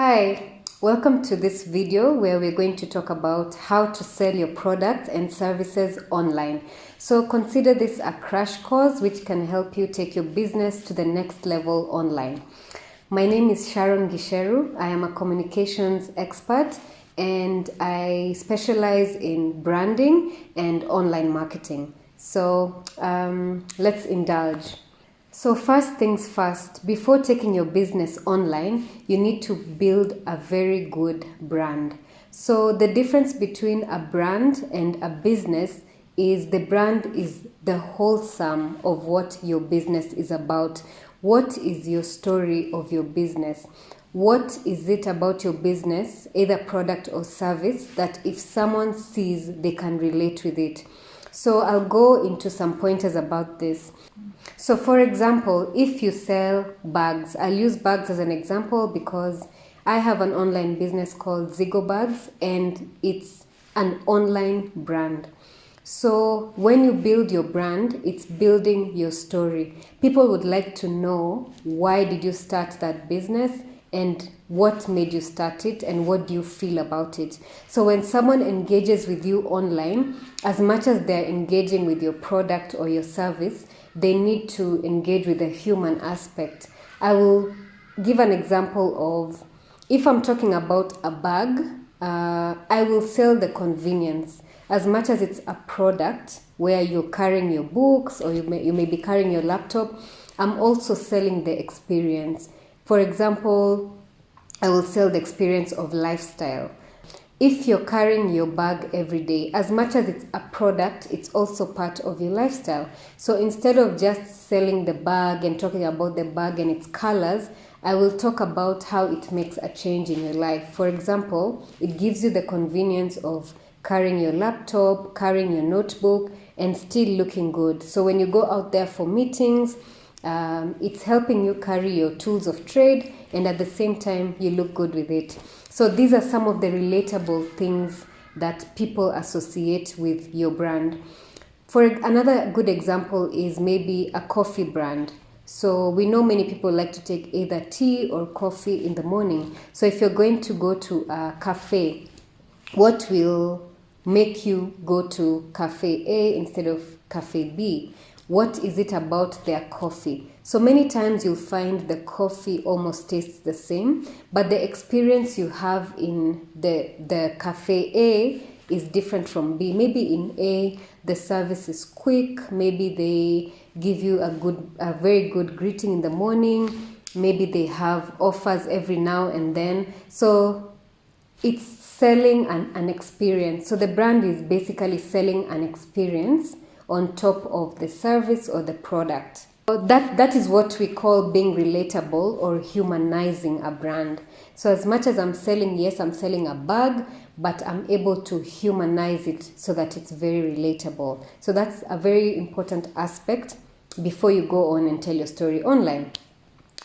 Hi, welcome to this video where we're going to talk about how to sell your products and services online. So consider this a crash course which can help you take your business to the next level online. My name is Sharon Gicheru. I am a communications expert and I specialize in branding and online marketing. So let's indulge. So first things first, before taking your business online, you need to build a very good brand. So the difference between a brand and a business is the brand is the whole sum of what your business is about. What is your story of your business? What is it about your business, either product or service, that if someone sees, they can relate with it? So I'll go into some pointers about this. So for example, if you sell bags, I'll use bags as an example because I have an online business called Zigobags and it's an online brand. So when you build your brand, it's building your story. People would like to know, why did you start that business and what made you start it and what do you feel about it? So when someone engages with you online, as much as they're engaging with your product or your service, they need to engage with the human aspect. I will give an example of, if I'm talking about a bag, I will sell the convenience. As much as it's a product where you're carrying your books or you may be carrying your laptop, I'm also selling the experience. For example, I will sell the experience of lifestyle. If you're carrying your bag every day, as much as it's a product, it's also part of your lifestyle. So instead of just selling the bag and talking about the bag and its colors, I will talk about how it makes a change in your life. For example, it gives you the convenience of carrying your laptop, carrying your notebook, and still looking good. So when you go out there for meetings, it's helping you carry your tools of trade, and at the same time you look good with it. So these are some of the relatable things that people associate with your brand. For another good example is maybe a coffee brand. So we know many people like to take either tea or coffee in the morning. So if you're going to go to a cafe, what will make you go to cafe A instead of cafe B? What is it about their coffee? So many times you'll find the coffee almost tastes the same, but the experience you have in the cafe A is different from B. Maybe in A, the service is quick. Maybe they give you a very good greeting in the morning. Maybe they have offers every now and then. So it's selling an experience. So the brand is basically selling an experience on top of the service or the product. So that is what we call being relatable or humanizing a brand. So as much as I'm selling, yes, I'm selling a bag, but I'm able to humanize it so that it's very relatable. So that's a very important aspect before you go on and tell your story online.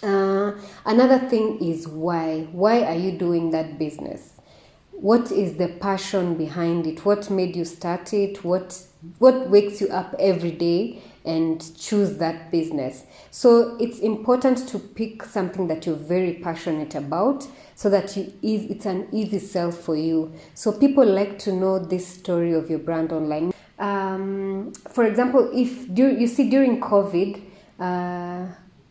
Another thing is why. Why are you doing that business? What is the passion behind it? What made you start it? What wakes you up every day and choose that business? So it's important to pick something that you're very passionate about so that it's an easy sell for you. So people like to know this story of your brand online. For example, if you see during COVID,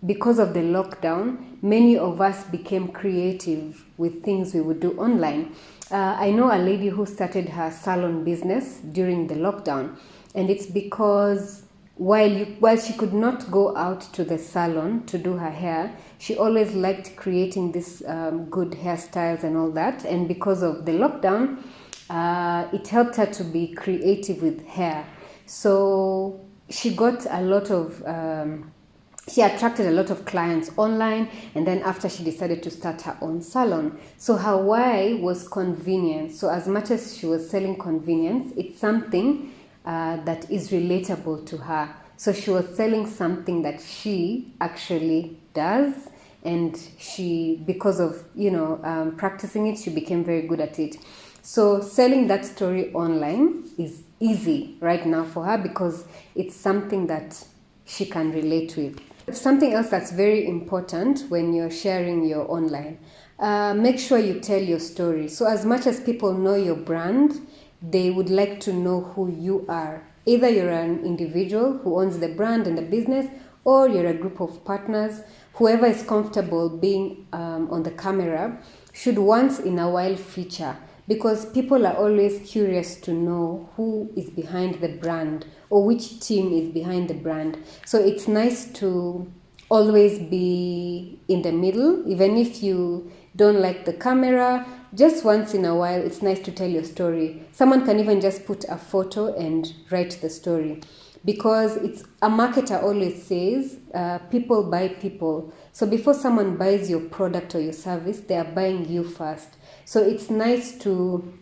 because of the lockdown, many of us became creative with things we would do online. I know a lady who started her salon business during the lockdown, and it's because while she could not go out to the salon to do her hair, she always liked creating this good hairstyles and all that. And because of the lockdown, it helped her to be creative with hair. So she got a lot of she attracted a lot of clients online, and then after she decided to start her own salon. So her why was convenience. So as much as she was selling convenience, it's something that is relatable to her. So she was selling something that she actually does, and she, because of practicing it, she became very good at it. So selling that story online is easy right now for her because it's something that she can relate with. Something else that's very important when you're sharing your online. make sure you tell your story. So as much as people know your brand, they would like to know who you are. Either you're an individual who owns the brand and the business, or you're a group of partners. Whoever is comfortable being on the camera should once in a while feature, because people are always curious to know who is behind the brand or which team is behind the brand. So it's nice to always be in the middle, even if you don't like the camera. Just once in a while, it's nice to tell your story. Someone can even just put a photo and write the story, because it's a marketer always says people buy people. So before someone buys your product or your service, they are buying you first. So it's nice to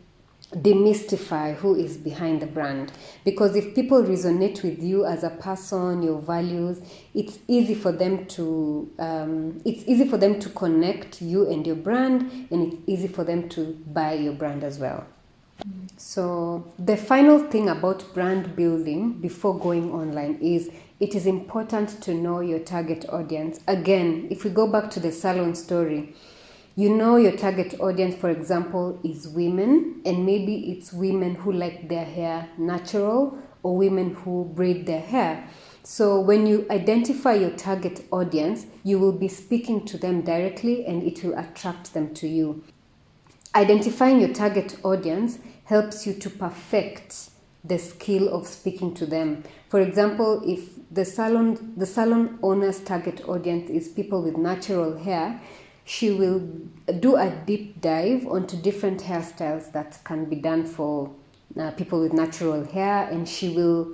demystify who is behind the brand, because if people resonate with you as a person, your values, it's easy for them to connect you and your brand, and it's easy for them to buy your brand as well. So the final thing about brand building before going online is it is important to know your target audience. Again, if we go back to the salon story, you know your target audience, for example, is women, and maybe it's women who like their hair natural or women who braid their hair. So when you identify your target audience, you will be speaking to them directly and it will attract them to you. Identifying your target audience helps you to perfect the skill of speaking to them. For example, if the salon owner's target audience is people with natural hair, she will do a deep dive onto different hairstyles that can be done for people with natural hair, and she will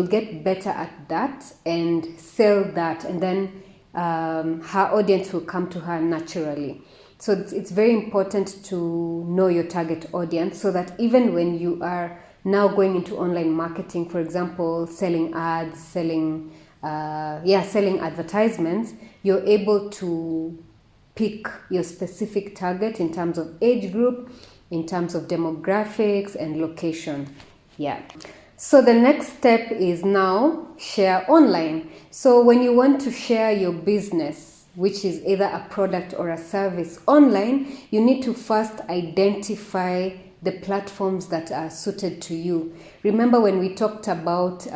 get better at that and sell that, and then her audience will come to her naturally. So it's very important to know your target audience, so that even when you are now going into online marketing, for example, selling ads, selling advertisements, you're able to pick your specific target in terms of age group, in terms of demographics and location. So the next step is now share online. So when you want to share your business, which is either a product or a service online, you need to first identify the platforms that are suited to you. Remember when we talked about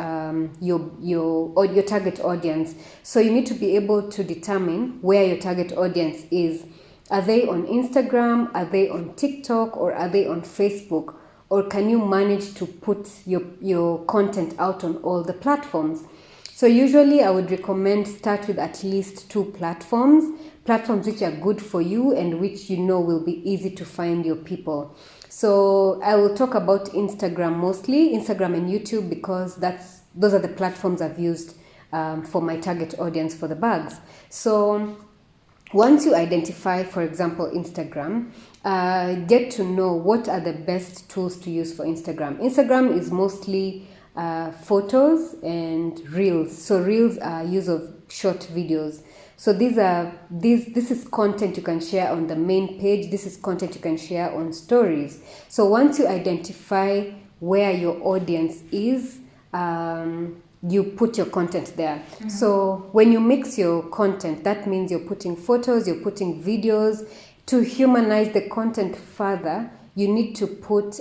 your target audience, so you need to be able to determine where your target audience is. Are they on Instagram? Are they on TikTok? Or are they on Facebook? Or can you manage to put your content out on all the platforms? So usually I would recommend start with at least 2 platforms which are good for you and which you know will be easy to find your people. So I will talk about Instagram mostly, Instagram and YouTube, because those are the platforms I've used for my target audience for the bags. So once you identify, for example, Instagram, get to know what are the best tools to use for Instagram. Instagram is mostly photos and reels. So reels are use of short videos. So this is content you can share on the main page. This is content you can share on stories. So once you identify where your audience is, you put your content there. Mm-hmm. So when you mix your content, that means you're putting photos, you're putting videos. To humanize the content further, you need to put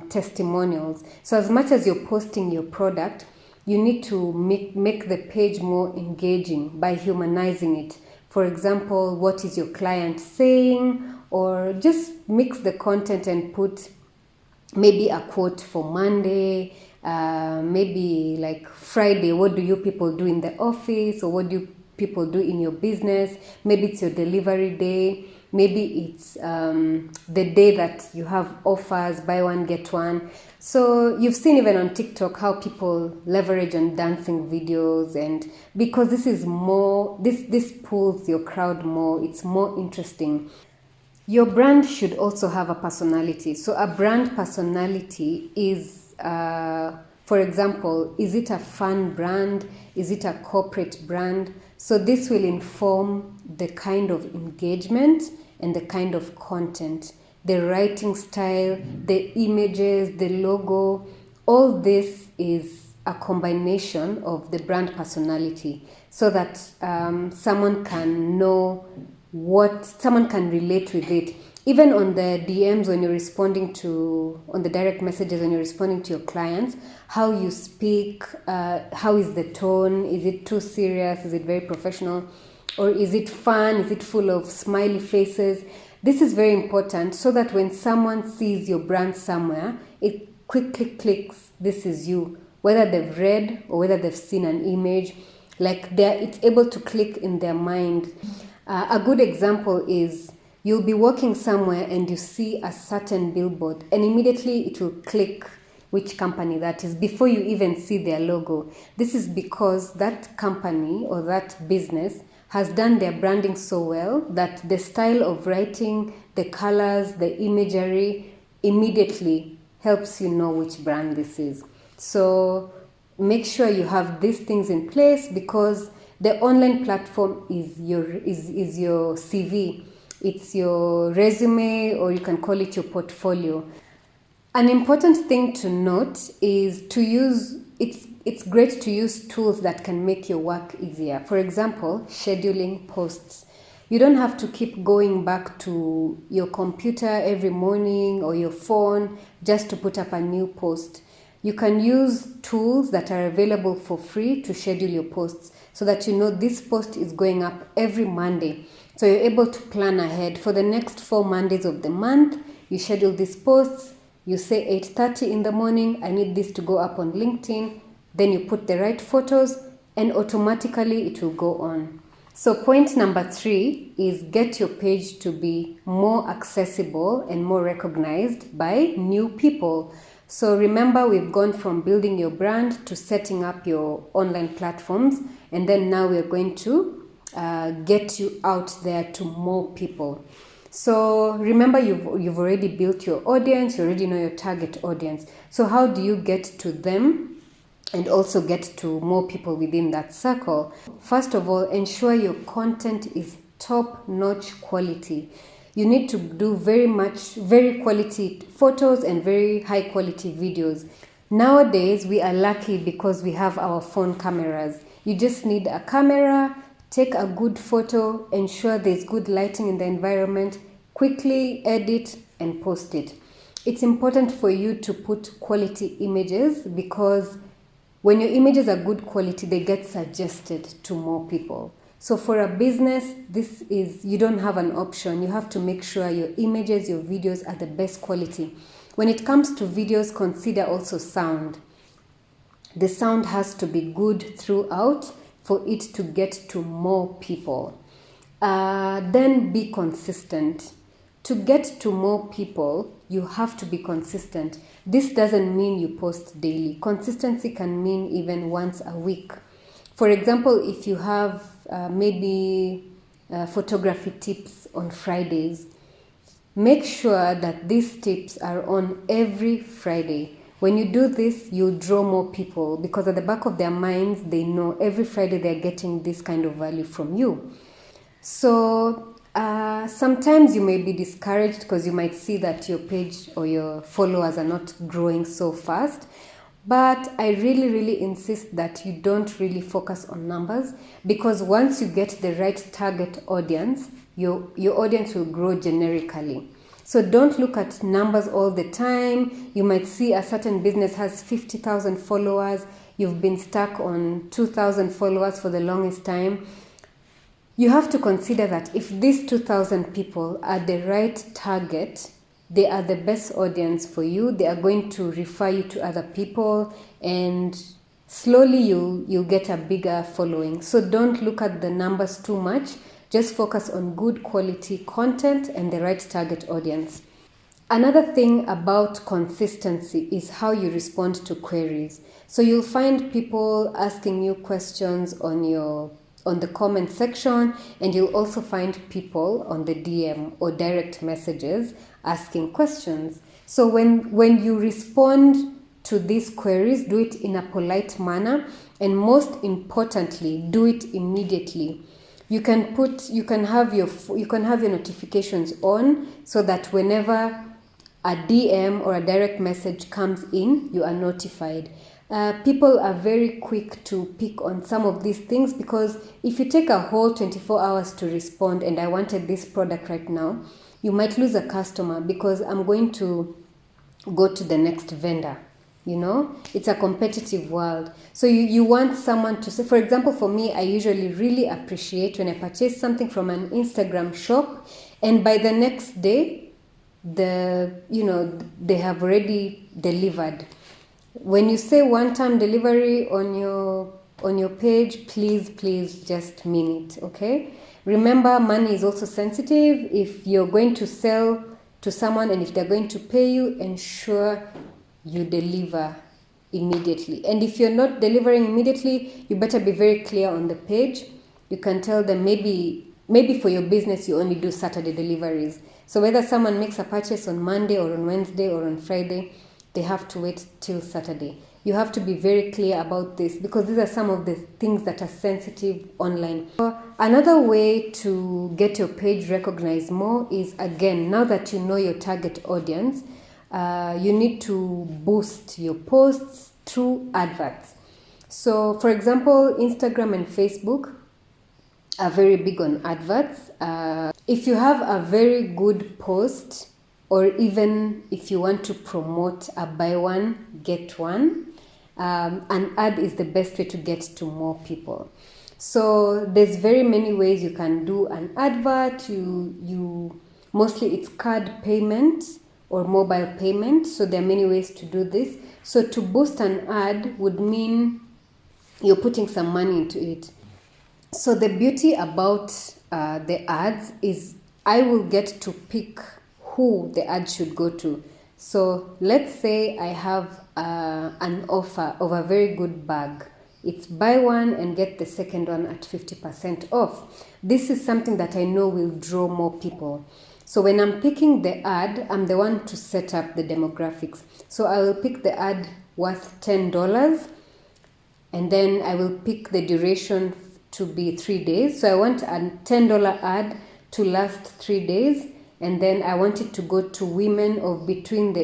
testimonials. So as much as you're posting your product, you need to make the page more engaging by humanizing it. For example, what is your client saying? Or just mix the content and put maybe a quote for Monday, maybe like Friday, what do you people do in the office? Or what do people do in your business? Maybe it's your delivery day. Maybe it's the day that you have offers, buy one, get one. So you've seen even on TikTok how people leverage on dancing videos, and because this is more, this pulls your crowd more, it's more interesting. Your brand should also have a personality. So a brand personality is, for example, is it a fun brand? Is it a corporate brand? So this will inform the kind of engagement and the kind of content, the writing style, the images, the logo. All this is a combination of the brand personality, so that someone can know what someone can relate with it. Even on the DMs when you're responding to, on the direct messages when you're responding to your clients, how you speak, how is the tone, is it too serious, is it very professional, or is it fun, is it full of smiley faces? This is very important so that when someone sees your brand somewhere, it quickly clicks, this is you, whether they've read or whether they've seen an image, like it's able to click in their mind. A good example is you'll be walking somewhere and you see a certain billboard and immediately it will click which company that is before you even see their logo. This is because that company or that business has done their branding so well that the style of writing, the colors, the imagery immediately helps you know which brand this is. So make sure you have these things in place, because the online platform is your CV. It's your resume, or you can call it your portfolio. An important thing to note is to use, it's great to use tools that can make your work easier. For example, scheduling posts. You don't have to keep going back to your computer every morning or your phone just to put up a new post. You can use tools that are available for free to schedule your posts so that you know this post is going up every Monday. So you're able to plan ahead. For the next 4 Mondays of the month, you schedule these posts. You say 8:30 in the morning, I need this to go up on LinkedIn. Then you put the right photos and automatically it will go on. So point number 3 is get your page to be more accessible and more recognized by new people. So remember, we've gone from building your brand to setting up your online platforms, and then now we're going to get you out there to more people. So remember, you've already built your audience, you already know your target audience. So how do you get to them and also get to more people within that circle? First of all, ensure your content is top-notch quality. You need to do very quality photos and very high quality videos. Nowadays, we are lucky because we have our phone cameras. You just need a camera, take a good photo, ensure there's good lighting in the environment, quickly edit and post it. It's important for you to put quality images, because when your images are good quality, they get suggested to more people. So for a business, you don't have an option. You have to make sure your images, your videos are the best quality. When it comes to videos, consider also sound. The sound has to be good throughout for it to get to more people. Then be consistent. To get to more people, you have to be consistent. This doesn't mean you post daily. Consistency can mean even once a week. For example, if you have maybe photography tips on Fridays, make sure that these tips are on every Friday. When you do this, you'll draw more people, because at the back of their minds, they know every Friday they're getting this kind of value from you. So sometimes you may be discouraged because you might see that your page or your followers are not growing so fast. But I really insist that you don't really focus on numbers, because once you get the right target audience, your audience will grow generically. So don't look at numbers all the time. You might see a certain business has 50,000 followers. You've been stuck on 2,000 followers for the longest time. You have to consider that if these 2,000 people are the right target, they are the best audience for you. They are going to refer you to other people, and slowly you'll get a bigger following. So don't look at the numbers too much. Just focus on good quality content and the right target audience. Another thing about consistency is how you respond to queries. So you'll find people asking you questions on the comment section, and you'll also find people on the DM or direct messages asking questions. So when you respond to these queries, do it in a polite manner, and most importantly, do it immediately. You can have your notifications on, so that whenever a DM or a direct message comes in, you are notified. people are very quick to pick on some of these things, because if you take a whole 24 hours to respond and I wanted this product right now, you might lose a customer because I'm going to go to the next vendor. It's a competitive world. So you want someone to say, for example, for me, I usually really appreciate when I purchase something from an Instagram shop and by the next day, they have already delivered. When you say one-time delivery on your page, please just mean it, okay? Remember, money is also sensitive. If you're going to sell to someone and if they're going to pay you, ensure you deliver immediately. And if you're not delivering immediately, you better be very clear on the page. You can tell them maybe for your business you only do Saturday deliveries. So whether someone makes a purchase on Monday or on Wednesday or on Friday, they have to wait till Saturday. You have to be very clear about this because these are some of the things that are sensitive online. Another way to get your page recognized more is, again, now that you know your target audience, you need to boost your posts through adverts. So, for example, Instagram and Facebook are very big on adverts. If you have a very good post, or even if you want to promote a buy one, get one, an ad is the best way to get to more people. So there's very many ways you can do an advert. You mostly it's card payment or mobile payment. So there are many ways to do this. So to boost an ad would mean you're putting some money into it. So the beauty about the ads is I will get to pick who the ad should go to. So let's say I have an offer of a very good bag. It's buy one and get the second one at 50% off. This is something that I know will draw more people. So when I'm picking the ad, I'm the one to set up the demographics. So I will pick the ad worth $10 and then I will pick the duration to be 3 days. So I want a $10 ad to last 3 days. And then I want it to go to women of between the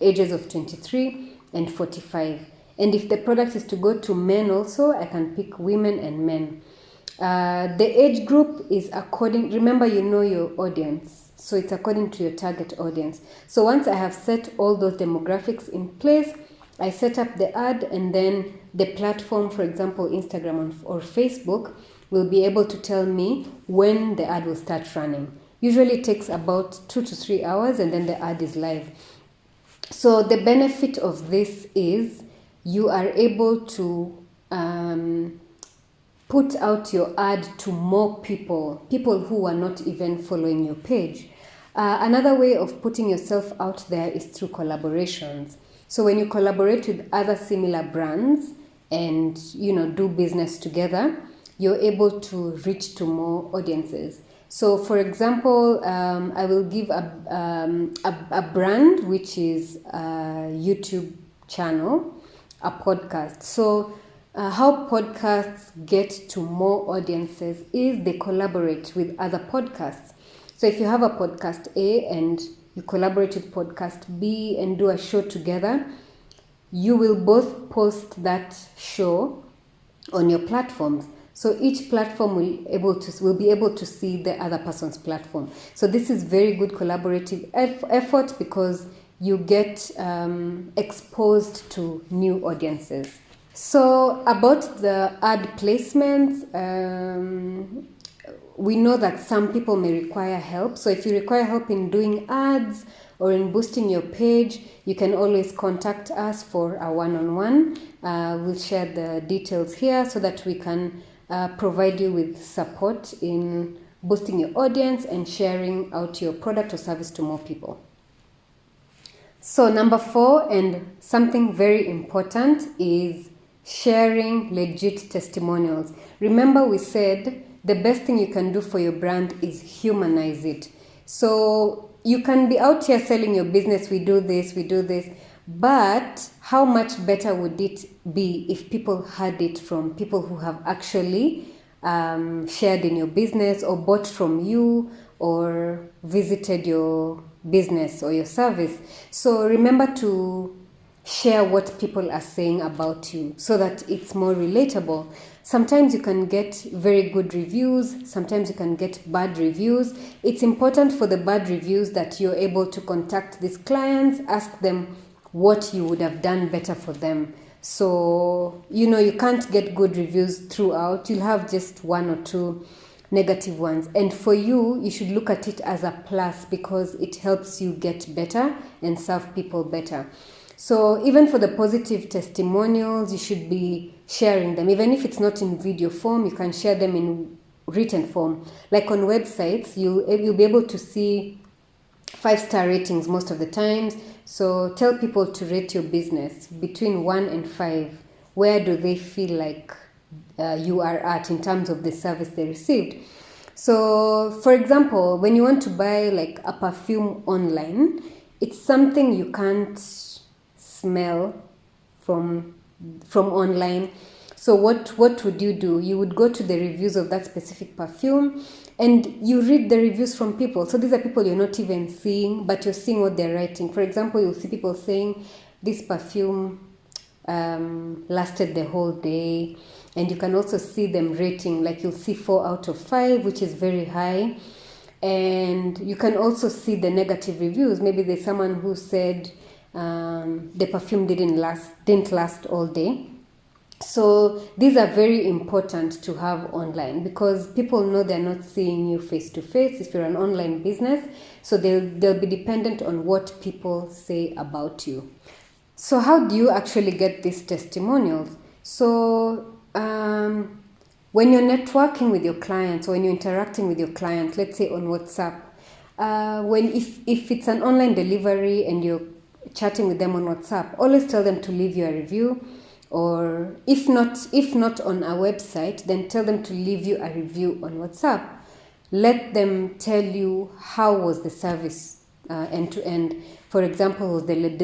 ages of 23 and 45. And if the product is to go to men also, I can pick women and men. The age group is according, remember you know your audience. So it's according to your target audience. So once I have set all those demographics in place, I set up the ad and then the platform, for example, Instagram or Facebook, will be able to tell me when the ad will start running. Usually it takes about 2 to 3 hours and then the ad is live. So the benefit of this is you are able to put out your ad to more people who are not even following your page. Another way of putting yourself out there is through collaborations. So when you collaborate with other similar brands and do business together, you're able to reach to more audiences. So, for example, I will give a brand which is a YouTube channel, a podcast. So, how podcasts get to more audiences is they collaborate with other podcasts. So, if you have a podcast A and you collaborate with podcast B and do a show together, you will both post that show on your platforms. So each platform will be able to see the other person's platform. So this is very good collaborative effort because you get exposed to new audiences. So about the ad placements, we know that some people may require help. So if you require help in doing ads or in boosting your page, you can always contact us for a one-on-one. We'll share the details here so that we can provide you with support in boosting your audience and sharing out your product or service to more people. So number 4, and something very important, is sharing legit testimonials. Remember we said the best thing you can do for your brand is humanize it. So you can be out here selling your business, we do this, but how much better would it be if people heard it from people who have actually shared in your business or bought from you or visited your business or your service? So remember to share what people are saying about you so that it's more relatable. Sometimes you can get very good reviews, sometimes you can get bad reviews. It's important for the bad reviews that you're able to contact these clients, ask them what you would have done better for them. So, you can't get good reviews throughout. You'll have just one or two negative ones. And for you, you should look at it as a plus because it helps you get better and serve people better. So even for the positive testimonials, you should be sharing them. Even if it's not in video form, you can share them in written form. Like on websites, you'll be able to see 5-star ratings most of the times. So tell people to rate your business between 1 and 5. Where do they feel like you are at in terms of the service they received? So, for example, when you want to buy like a perfume online, it's something you can't smell from online. So what would you do? You would go to the reviews of that specific perfume and you read the reviews from people. So these are people you're not even seeing, but you're seeing what they're writing. For example, you'll see people saying this perfume lasted the whole day. And you can also see them rating, like you'll see 4 out of 5, which is very high. And you can also see the negative reviews. Maybe there's someone who said the perfume didn't last all day. So these are very important to have online because people know they're not seeing you face to face if you're an online business. So they'll be dependent on what people say about you. So how do you actually get these testimonials? So when you're networking with your clients or when you're interacting with your clients, let's say on WhatsApp, if it's an online delivery and you're chatting with them on WhatsApp, always tell them to leave you a review, or if not on a website, then tell them to leave you a review on WhatsApp. Let them tell you how was the service end to end. For example,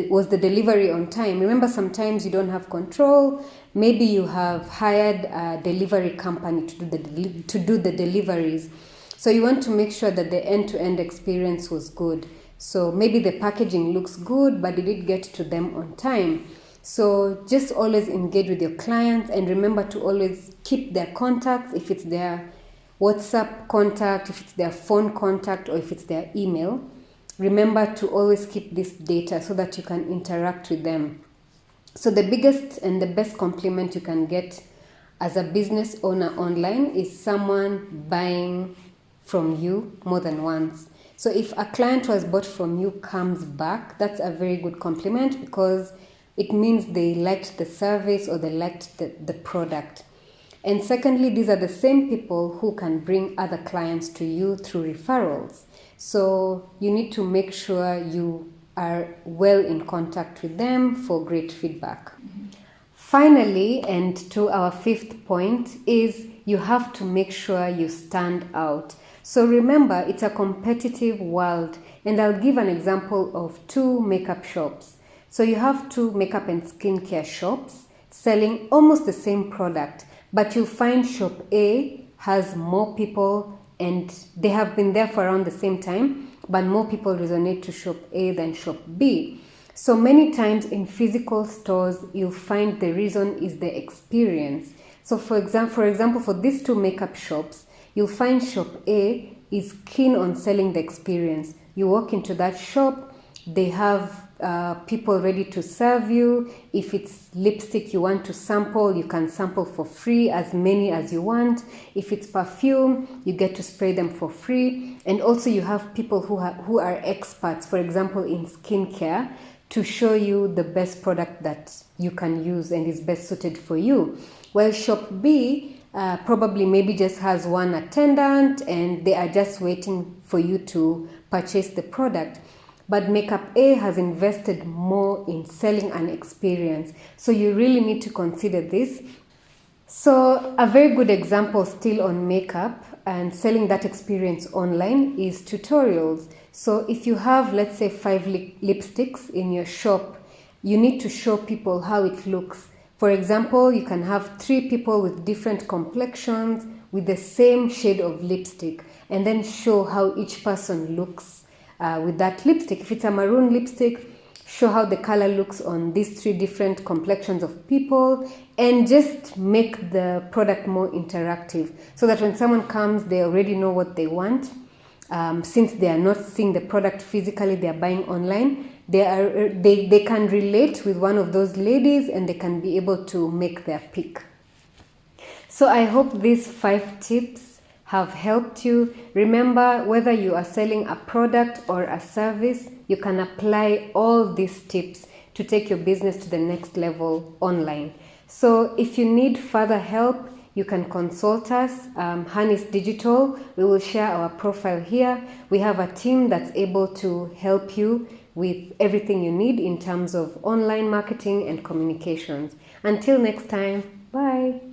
was the delivery on time? Remember, sometimes you don't have control. Maybe you have hired a delivery company to do the deliveries. So you want to make sure that the end-to-end experience was good. So maybe the packaging looks good, but did it get to them on time? So just always engage with your clients and remember to always keep their contacts, if it's their WhatsApp contact, if it's their phone contact, or if it's their email. Remember to always keep this data so that you can interact with them. So the biggest and the best compliment you can get as a business owner online is someone buying from you more than once. So if a client who has bought from you comes back, that's a very good compliment because it means they liked the service or they liked the product. And secondly, these are the same people who can bring other clients to you through referrals. So you need to make sure you are well in contact with them for great feedback. Mm-hmm. Finally, and to our 5th point, is you have to make sure you stand out. So remember, it's a competitive world, and I'll give an example of 2 makeup shops. So you have 2 makeup and skincare shops selling almost the same product, but you'll find shop A has more people and they have been there for around the same time, but more people resonate to shop A than shop B. So many times in physical stores, you'll find the reason is the experience. So for example, for these 2 makeup shops, you'll find shop A is keen on selling the experience. You walk into that shop, they have people ready to serve you. If it's lipstick you want to sample, you can sample for free, as many as you want. If it's perfume, you get to spray them for free. And also you have people who are experts, for example, in skincare, to show you the best product that you can use and is best suited for you. While shop B probably maybe just has one attendant and they are just waiting for you to purchase the product. But Makeup A has invested more in selling an experience. So you really need to consider this. So a very good example still on makeup and selling that experience online is tutorials. So if you have, let's say, 5 lipsticks in your shop, you need to show people how it looks. For example, you can have 3 people with different complexions with the same shade of lipstick and then show how each person looks with that lipstick. If it's a maroon lipstick, show how the color looks on these 3 different complexions of people, and just make the product more interactive so that when someone comes, they already know what they want. Since they are not seeing the product physically, they are buying online, they can relate with one of those ladies and they can be able to make their pick. So I hope these 5 tips have helped you. Remember, whether you are selling a product or a service, you can apply all these tips to take your business to the next level online. So if you need further help, you can consult us, Hanis Digital. We will share our profile here. We have a team that's able to help you with everything you need in terms of online marketing and communications. Until next time, bye.